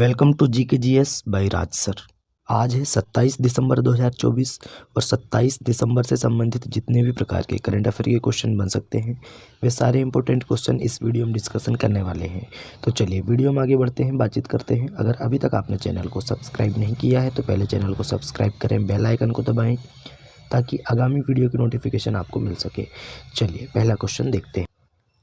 Welcome to जी के G S by Raj sir. आज है 27 दिसंबर 2024 और 27 दिसंबर से संबंधित जितने भी प्रकार के करंट अफेयर के क्वेश्चन बन सकते हैं वे सारे इंपॉर्टेंट क्वेश्चन इस वीडियो में डिस्कशन करने वाले हैं। तो चलिए वीडियो में आगे बढ़ते हैं, बातचीत करते हैं। अगर अभी तक आपने चैनल को सब्सक्राइब नहीं किया है तो पहले चैनल को सब्सक्राइब करें, बेल आइकन को दबाएँ ताकि आगामी वीडियो की नोटिफिकेशन आपको मिल सके। चलिए पहला क्वेश्चन देखते हैं।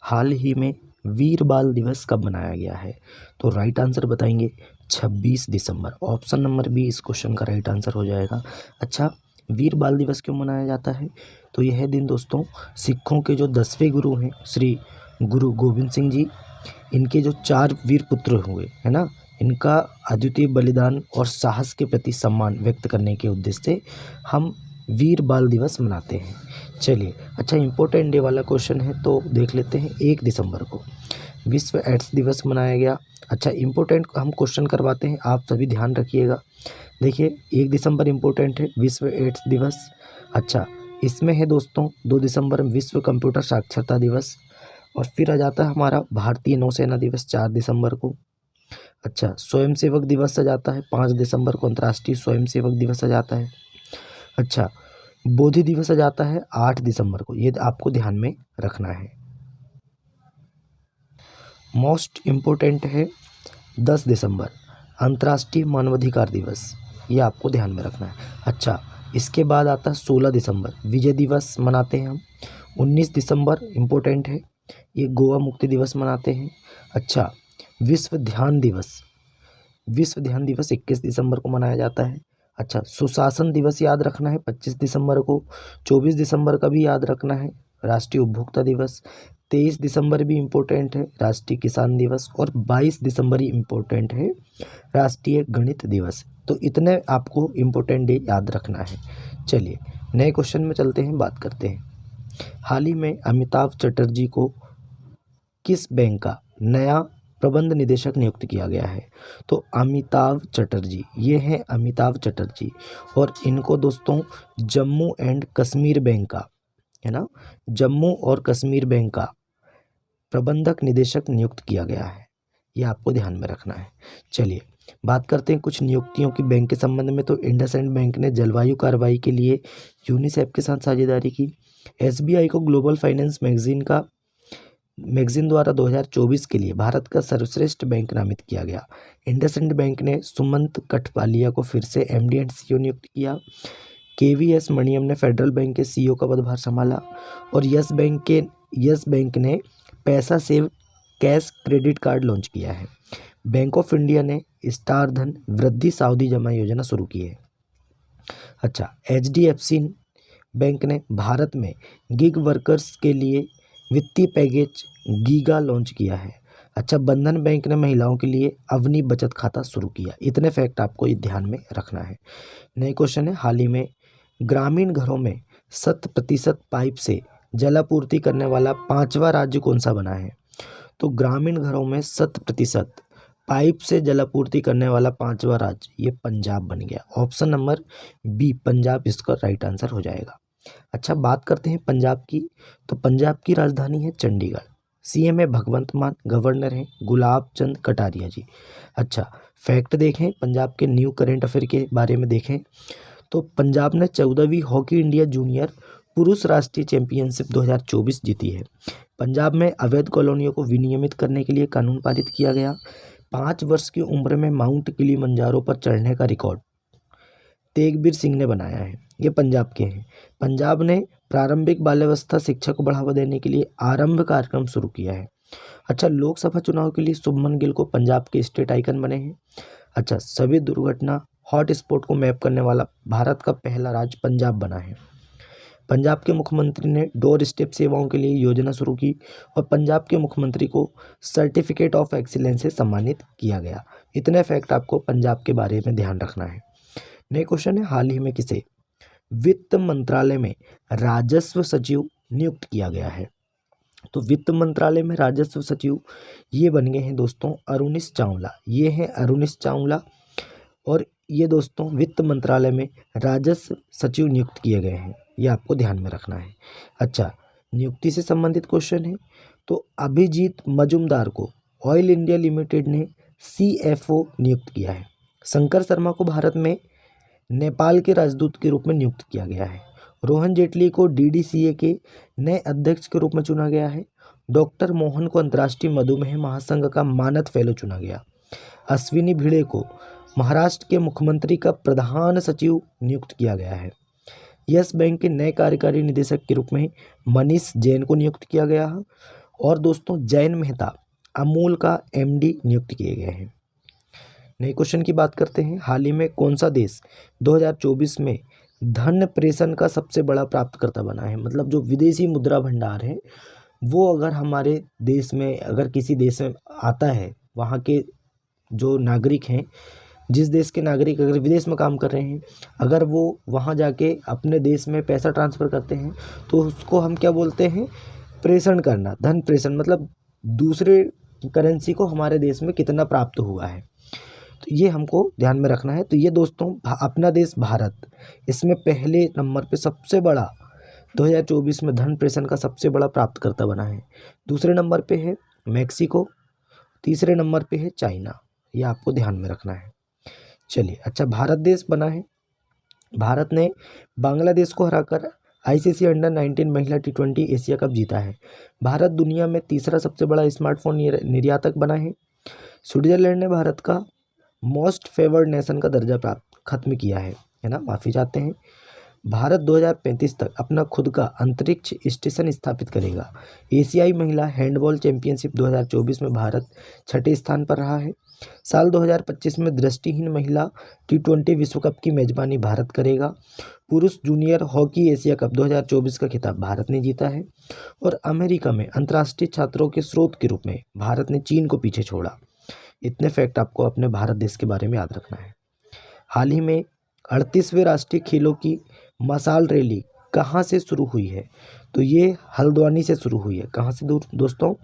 हाल ही में वीर बाल दिवस कब मनाया गया है? तो राइट आंसर बताएंगे 26 दिसंबर। ऑप्शन नंबर बी इस क्वेश्चन का राइट आंसर हो जाएगा। अच्छा, वीर बाल दिवस क्यों मनाया जाता है? तो यह दिन दोस्तों सिखों के जो 10वें गुरु हैं श्री गुरु गोविंद सिंह जी, इनके जो 4 वीर पुत्र हुए है ना, इनका अद्वितीय बलिदान और साहस के प्रति सम्मान व्यक्त करने के उद्देश्य से हम वीर बाल दिवस मनाते हैं। चलिए, अच्छा इम्पोर्टेंट डे वाला क्वेश्चन है तो देख लेते हैं। 1 दिसंबर को विश्व एड्स दिवस मनाया गया। अच्छा, इम्पोर्टेंट हम क्वेश्चन करवाते हैं, आप सभी ध्यान रखिएगा। देखिए 1 दिसंबर इम्पोर्टेंट है, विश्व एड्स दिवस। अच्छा, इसमें है दोस्तों 2 दिसंबर विश्व कंप्यूटर साक्षरता दिवस, और फिर आ जाता है हमारा भारतीय नौसेना दिवस 4 दिसंबर को। अच्छा, स्वयंसेवक दिवस आ जाता है 5 दिसंबर को, अंतर्राष्ट्रीय स्वयंसेवक दिवस आ जाता है। अच्छा, बोधि दिवस आ जाता है 8 दिसंबर को, ये आपको ध्यान में रखना है। मोस्ट इम्पोर्टेंट है 10 दिसंबर अंतर्राष्ट्रीय मानवाधिकार दिवस, ये आपको ध्यान में रखना है। अच्छा, इसके बाद आता है 16 दिसंबर विजय दिवस मनाते हैं हम। 19 दिसंबर इम्पोर्टेंट है, ये गोवा मुक्ति दिवस मनाते हैं। अच्छा, विश्व ध्यान दिवस 21 दिसंबर को मनाया जाता है। अच्छा, सुशासन दिवस याद रखना है 25 दिसंबर को। 24 दिसंबर का भी याद रखना है, राष्ट्रीय उपभोक्ता दिवस। 23 दिसंबर भी इम्पोर्टेंट है, राष्ट्रीय किसान दिवस। और 22 दिसंबर ही इम्पोर्टेंट है, राष्ट्रीय गणित दिवस। तो इतने आपको इम्पोर्टेंट डे याद रखना है। चलिए नए क्वेश्चन में चलते हैं, बात करते हैं। हाल ही में अमिताभ चटर्जी को किस बैंक का नया प्रबंध निदेशक नियुक्त किया गया है? तो अमिताभ चटर्जी, ये हैं अमिताभ चटर्जी, और इनको दोस्तों जम्मू एंड कश्मीर बैंक का, है ना, जम्मू और कश्मीर बैंक का प्रबंधक निदेशक नियुक्त किया गया है, ये आपको ध्यान में रखना है। चलिए बात करते हैं कुछ नियुक्तियों की बैंक के संबंध में। तो इंडसइंड बैंक ने जलवायु कार्रवाई के लिए यूनिसेफ के साथ साझेदारी की। एसबीआई को ग्लोबल फाइनेंस मैगजीन द्वारा 2024 के लिए भारत का सर्वश्रेष्ठ बैंक नामित किया गया। इंडसइंड बैंक ने सुमंत कठपालिया को फिर से एमडी एंड सीईओ नियुक्त किया। केवीएस मणियम ने फेडरल बैंक के सीईओ का पदभार संभाला। और यस बैंक ने पैसा save cash credit card launch किया है। बैंक ऑफ इंडिया ने स्टार धन वृद्धि सावधि जमा योजना शुरू की है। अच्छा, एचडीएफसी बैंक ने भारत में गिग वर्कर्स के लिए वित्तीय पैकेज गीगा लॉन्च किया है। अच्छा, बंधन बैंक ने महिलाओं के लिए अवनी बचत खाता शुरू किया। इतने फैक्ट आपको ये ध्यान में रखना है। नए क्वेश्चन है, हाल ही में ग्रामीण घरों में 100% पाइप से जलापूर्ति करने वाला 5वां राज्य कौन सा बना है? तो ग्रामीण घरों में 100% पाइप से जलापूर्ति करने वाला 5वां राज्य ये पंजाब बन गया। ऑप्शन नंबर बी पंजाब इसका राइट आंसर हो जाएगा। अच्छा, बात करते हैं पंजाब की। तो पंजाब की राजधानी है चंडीगढ़। सीएम है भगवंत मान, गवर्नर हैं गुलाब चंद कटारिया जी। अच्छा, फैक्ट देखें पंजाब के न्यू करेंट अफेयर के बारे में देखें तो पंजाब ने 14वीं हॉकी इंडिया जूनियर पुरुष राष्ट्रीय चैंपियनशिप 2024 जीती है। पंजाब में अवैध कॉलोनियों को विनियमित करने के लिए कानून पारित किया गया। 5 वर्ष की उम्र में माउंट किलिमंजारो पर चढ़ने का रिकॉर्ड तेगबीर सिंह ने बनाया है, ये पंजाब के हैं। पंजाब ने प्रारंभिक बाल्यावस्था शिक्षा को बढ़ावा देने के लिए आरंभ कार्यक्रम शुरू किया है। अच्छा, लोकसभा चुनाव के लिए शुभमन गिल को पंजाब के स्टेट आइकन बने हैं। अच्छा, सभी दुर्घटना हॉट स्पॉट को मैप करने वाला भारत का पहला राज्य पंजाब बना है। पंजाब के मुख्यमंत्री ने डोर स्टेप सेवाओं के लिए योजना शुरू की, और पंजाब के मुख्यमंत्री को सर्टिफिकेट ऑफ एक्सीलेंस से सम्मानित किया गया। इतने फैक्ट आपको पंजाब के बारे में ध्यान रखना है। नए क्वेश्चन है, हाल ही में किसे वित्त मंत्रालय में राजस्व सचिव नियुक्त किया गया है? तो वित्त मंत्रालय में राजस्व सचिव ये बन गए हैं दोस्तों अरुणिश चावला। ये हैं अरुणिश चावला, और ये दोस्तों वित्त मंत्रालय में राजस्व सचिव नियुक्त किए गए हैं, ये आपको ध्यान में रखना है। अच्छा, नियुक्ति से संबंधित क्वेश्चन है। तो अभिजीत मजुमदार को ऑयल इंडिया लिमिटेड ने CFO नियुक्त किया है। शंकर शर्मा को भारत में नेपाल के राजदूत के रूप में नियुक्त किया गया है। रोहन जेटली को DDCA के नए अध्यक्ष के रूप में चुना गया है। डॉक्टर मोहन को अंतर्राष्ट्रीय मधुमेह महासंघ का मानद फेलो चुना गया। अश्विनी भिड़े को महाराष्ट्र के मुख्यमंत्री का प्रधान सचिव नियुक्त किया गया है। यस बैंक के नए कार्यकारी निदेशक के रूप में मनीष जैन को नियुक्त किया गया है। और दोस्तों जैन मेहता अमूल का MD नियुक्त किए गए हैं। नए क्वेश्चन की बात करते हैं। हाल ही में कौन सा देश 2024 में धन प्रेषण का सबसे बड़ा प्राप्तकर्ता बना है? मतलब जो विदेशी मुद्रा भंडार है वो अगर हमारे देश में, अगर किसी देश में आता है, वहाँ के जो नागरिक हैं, जिस देश के नागरिक अगर विदेश में काम कर रहे हैं, अगर वो वहाँ जाके अपने देश में पैसा ट्रांसफ़र करते हैं तो उसको हम क्या बोलते हैं? प्रेषण करना। धन प्रेषण मतलब दूसरे करेंसी को हमारे देश में कितना प्राप्त हुआ है, तो ये हमको ध्यान में रखना है। तो ये दोस्तों अपना देश भारत इसमें पहले नंबर पे सबसे बड़ा 2024 में धन प्रेषण का सबसे बड़ा प्राप्तकर्ता बना है। दूसरे नंबर पे है मैक्सिको, तीसरे नंबर पे है चाइना। ये आपको ध्यान में रखना है। चलिए, अच्छा भारत देश बना है। भारत ने बांग्लादेश को हराकर ICC अंडर-19 महिला T20 एशिया कप जीता है। भारत दुनिया में तीसरा सबसे बड़ा स्मार्टफोन निर्यातक बना है। स्विट्जरलैंड ने भारत का मोस्ट फेवर्ड नेशन का दर्जा खत्म किया है ना, माफ़ी चाहते हैं। भारत 2035 तक अपना खुद का अंतरिक्ष स्टेशन स्थापित करेगा। एशियाई महिला हैंडबॉल चैंपियनशिप 2024 में भारत 6ठे स्थान पर रहा है। साल 2025 में दृष्टिहीन महिला T20 विश्व कप की मेजबानी भारत करेगा। पुरुष जूनियर हॉकी एशिया कप 2024 का खिताब भारत ने जीता है। और अमेरिका में अंतर्राष्ट्रीय छात्रों के स्रोत के रूप में भारत ने चीन को पीछे छोड़ा। इतने फैक्ट आपको अपने भारत देश के बारे में याद रखना है। हाल ही में 38वें राष्ट्रीय खेलों की मशाल रैली कहाँ से शुरू हुई है? तो ये हल्द्वानी से शुरू हुई है। कहाँ से दोस्तों?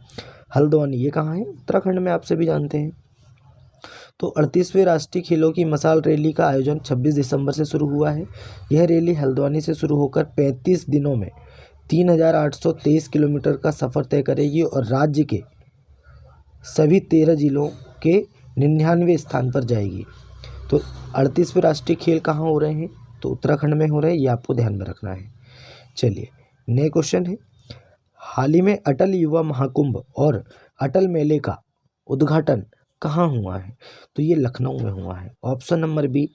हल्द्वानी। ये कहाँ है? उत्तराखंड में, आप सभी जानते हैं। तो 38वें राष्ट्रीय खेलों की मशाल रैली का आयोजन 26 दिसंबर से शुरू हुआ है। यह रैली हल्द्वानी से शुरू होकर 35 दिनों में 3823 किलोमीटर का सफ़र तय करेगी और राज्य के सभी 13 जिलों के 99 स्थान पर जाएगी। तो 38वें राष्ट्रीय खेल कहाँ हो रहे हैं? तो उत्तराखंड में हो रहे हैं। ये आपको ध्यान में रखना है। चलिए, नए क्वेश्चन है। हाल ही में अटल युवा महाकुंभ और अटल मेले का उद्घाटन कहाँ हुआ है? तो ये लखनऊ में हुआ है। ऑप्शन नंबर बी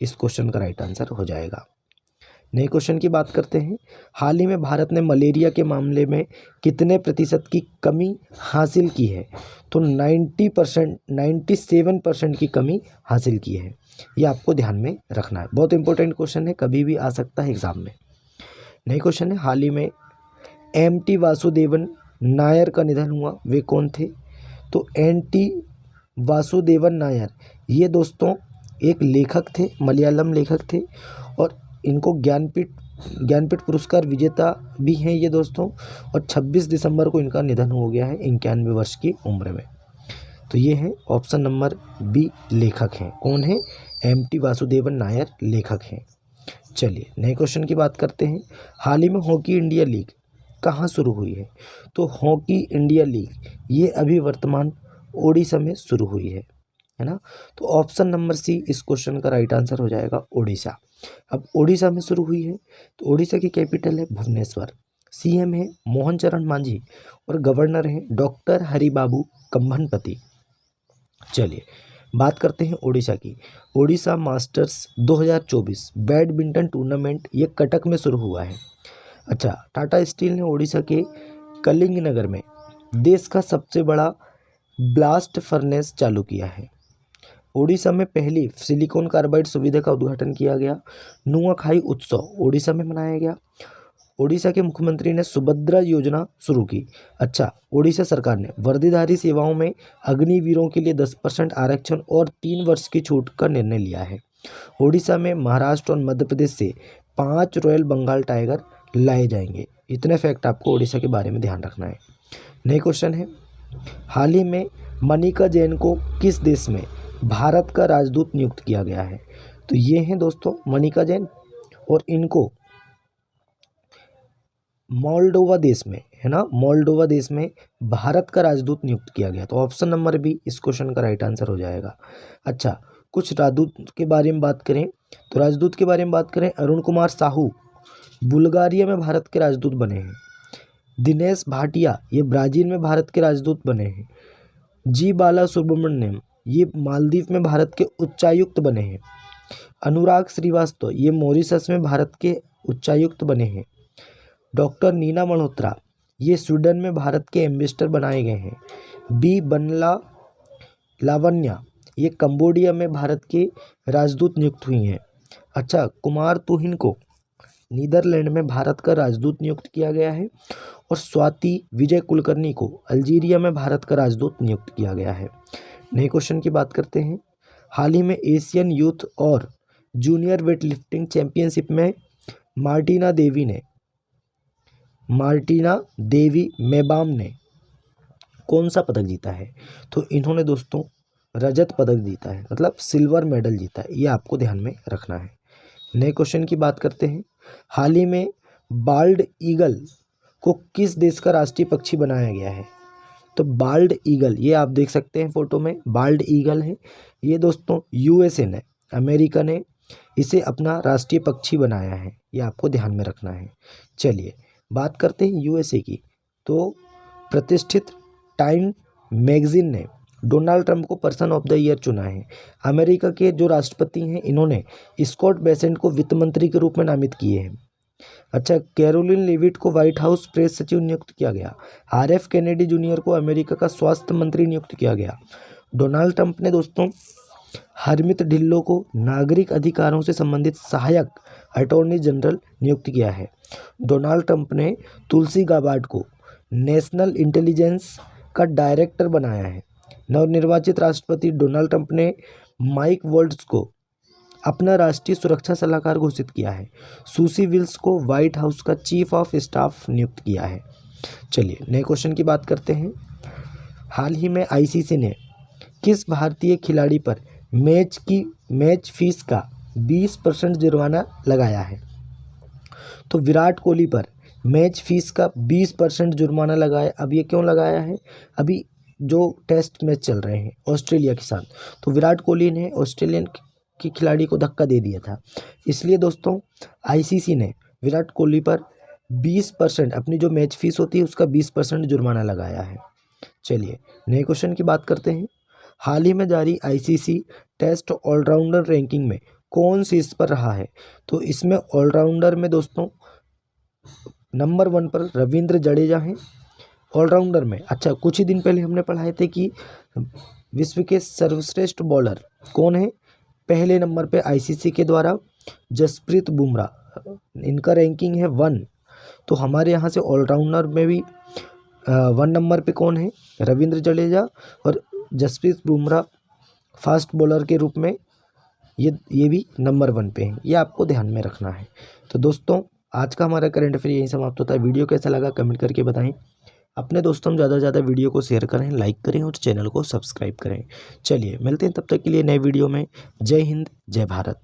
इस क्वेश्चन का राइट आंसर हो जाएगा। नए क्वेश्चन की बात करते हैं। हाल ही में भारत ने मलेरिया के मामले में कितने प्रतिशत की कमी हासिल की है? तो 97% की कमी हासिल की है। ये आपको ध्यान में रखना है। बहुत इंपॉर्टेंट क्वेश्चन है, कभी भी आ सकता है एग्जाम में। नए क्वेश्चन है। हाल ही में MT वासुदेवन नायर का निधन हुआ। वे कौन थे? तो NT वासुदेवन नायर ये दोस्तों एक लेखक थे, मलयालम लेखक थे और इनको ज्ञानपीठ पुरस्कार विजेता भी हैं ये दोस्तों। और 26 दिसंबर को इनका निधन हो गया है 91 वर्ष की उम्र में। तो ये है ऑप्शन नंबर बी, लेखक हैं। कौन है? MT वासुदेवन नायर लेखक हैं। चलिए, नए क्वेश्चन की बात करते हैं। हाल ही में हॉकी इंडिया लीग कहाँ शुरू हुई है? तो हॉकी इंडिया लीग ये अभी वर्तमान ओडिशा में शुरू हुई है ना। तो ऑप्शन नंबर सी इस क्वेश्चन का राइट आंसर हो जाएगा, ओडिशा। अब ओडिशा में शुरू हुई है तो ओडिशा की कैपिटल है भुवनेश्वर। CM है मोहन चरण मांझी और गवर्नर हैं डॉक्टर हरिबाबू कंभनपति। चलिए, बात करते हैं ओडिशा की। ओडिशा मास्टर्स 2024 बैडमिंटन टूर्नामेंट ये कटक में शुरू हुआ है। अच्छा, टाटा स्टील ने ओडिशा के कलिंग नगर में देश का सबसे बड़ा ब्लास्ट फर्नेस चालू किया है। ओडिशा में पहली सिलिकॉन कार्बाइड सुविधा का उद्घाटन किया गया। नुआखाई उत्सव ओडिशा में मनाया गया। ओडिशा के मुख्यमंत्री ने सुभद्रा योजना शुरू की। अच्छा, ओडिशा सरकार ने वर्दीधारी सेवाओं में अग्निवीरों के लिए 10% आरक्षण और 3 वर्ष की छूट का निर्णय लिया है। ओडिशा में महाराष्ट्र और मध्य प्रदेश से 5 रॉयल बंगाल टाइगर लाए जाएंगे। इतने फैक्ट आपको ओडिशा के बारे में ध्यान रखना है। नए क्वेश्चन है। हाल ही में मनिका जैन को किस देश में भारत का राजदूत नियुक्त किया गया है? तो ये हैं दोस्तों मनिका जैन और इनको मोल्डोवा देश में, है ना, मोल्डोवा देश में भारत का राजदूत नियुक्त किया गया। तो ऑप्शन नंबर बी इस क्वेश्चन का राइट आंसर हो जाएगा। अच्छा, कुछ राजदूत के बारे में बात करें तो राजदूत के बारे में बात करें, अरुण कुमार साहू बुल्गारिया में भारत के राजदूत बने हैं। दिनेश भाटिया ये ब्राज़ील में भारत के राजदूत बने हैं। जी बाला सुब्रमण्यम ये मालदीव में भारत के उच्चायुक्त बने हैं। अनुराग श्रीवास्तव ये मॉरिशस में भारत के उच्चायुक्त बने हैं। डॉक्टर नीना मल्होत्रा ये स्वीडन में भारत के एम्बेसडर बनाए गए हैं। बी बनला लावण्या ये कंबोडिया में भारत के राजदूत नियुक्त हुई हैं। अच्छा, कुमार तुहिन को नीदरलैंड में भारत का राजदूत नियुक्त किया गया है। और स्वाति विजय कुलकर्णी को अल्जीरिया में भारत का राजदूत नियुक्त किया गया है। नए क्वेश्चन की बात करते हैं। हाल ही में एशियन यूथ और जूनियर वेट लिफ्टिंग चैंपियनशिप में मार्टिना देवी मेबाम ने कौन सा पदक जीता है? तो इन्होंने दोस्तों रजत पदक जीता है, मतलब सिल्वर मेडल जीता है। ये आपको ध्यान में रखना है। नए क्वेश्चन की बात करते हैं। हाल ही में बाल्ड ईगल को किस देश का राष्ट्रीय पक्षी बनाया गया है? तो बाल्ड ईगल ये आप देख सकते हैं फोटो में, बाल्ड ईगल है ये दोस्तों यूएसए ने, अमेरिका ने इसे अपना राष्ट्रीय पक्षी बनाया है। ये आपको ध्यान में रखना है। चलिए बात करते हैं यूएसए की। तो प्रतिष्ठित टाइम मैगजीन ने डोनाल्ड ट्रंप को पर्सन ऑफ द ईयर चुना है। अमेरिका के जो राष्ट्रपति हैं इन्होंने स्कॉट बेसेंट को वित्त मंत्री के रूप में नामित किए हैं। अच्छा, कैरोलिन लेविट को व्हाइट हाउस प्रेस सचिव नियुक्त किया गया। आरएफ कैनेडी जूनियर को अमेरिका का स्वास्थ्य मंत्री नियुक्त किया गया। डोनाल्ड ट्रंप ने दोस्तों हरमित ढिल्लो को नागरिक अधिकारों से संबंधित सहायक अटॉर्नी जनरल नियुक्त किया है। डोनाल्ड ट्रंप ने तुलसी गाबार्ड को नेशनल इंटेलिजेंस का डायरेक्टर बनाया है। नवनिर्वाचित राष्ट्रपति डोनाल्ड ट्रंप ने माइक वॉल्ट्ज को अपना राष्ट्रीय सुरक्षा सलाहकार घोषित किया है। सूसी विल्स को व्हाइट हाउस का चीफ ऑफ स्टाफ नियुक्त किया है। चलिए नए क्वेश्चन की बात करते हैं। हाल ही में आईसीसी ने किस भारतीय खिलाड़ी पर मैच फीस का 20% जुर्माना लगाया है? तो विराट कोहली पर मैच फीस का 20% जुर्माना लगाया। अब ये क्यों लगाया है? अभी जो टेस्ट मैच चल रहे हैं ऑस्ट्रेलिया के साथ, तो विराट कोहली ने ऑस्ट्रेलियन की खिलाड़ी को धक्का दे दिया था, इसलिए दोस्तों आईसीसी ने विराट कोहली पर 20% अपनी जो मैच फीस होती है उसका 20% जुर्माना लगाया है। चलिए नए क्वेश्चन की बात करते हैं। हाल ही में जारी आईसीसी टेस्ट ऑलराउंडर रैंकिंग में कौन शीर्ष पर रहा है? तो इसमें ऑलराउंडर में दोस्तों नंबर 1 पर रविंद्र जडेजा हैं ऑलराउंडर में। अच्छा, कुछ ही दिन पहले हमने पढ़ाए थे कि विश्व के सर्वश्रेष्ठ बॉलर कौन है? पहले नंबर पे आईसीसी के द्वारा जसप्रीत बुमराह, इनका रैंकिंग है 1। तो हमारे यहाँ से ऑलराउंडर में भी 1 नंबर पे कौन है? रविंद्र जडेजा। और जसप्रीत बुमराह फास्ट बॉलर के रूप में ये भी नंबर 1 पे हैं। ये आपको ध्यान में रखना है। तो दोस्तों आज का हमारा करंट अफेयर यहीं समाप्त होता है। वीडियो कैसा लगा कमेंट करके बताएं। अपने दोस्तों में ज़्यादा से ज़्यादा वीडियो को शेयर करें, लाइक करें और चैनल को सब्सक्राइब करें। चलिए मिलते हैं तब तक के लिए नए वीडियो में। जय हिंद, जय भारत।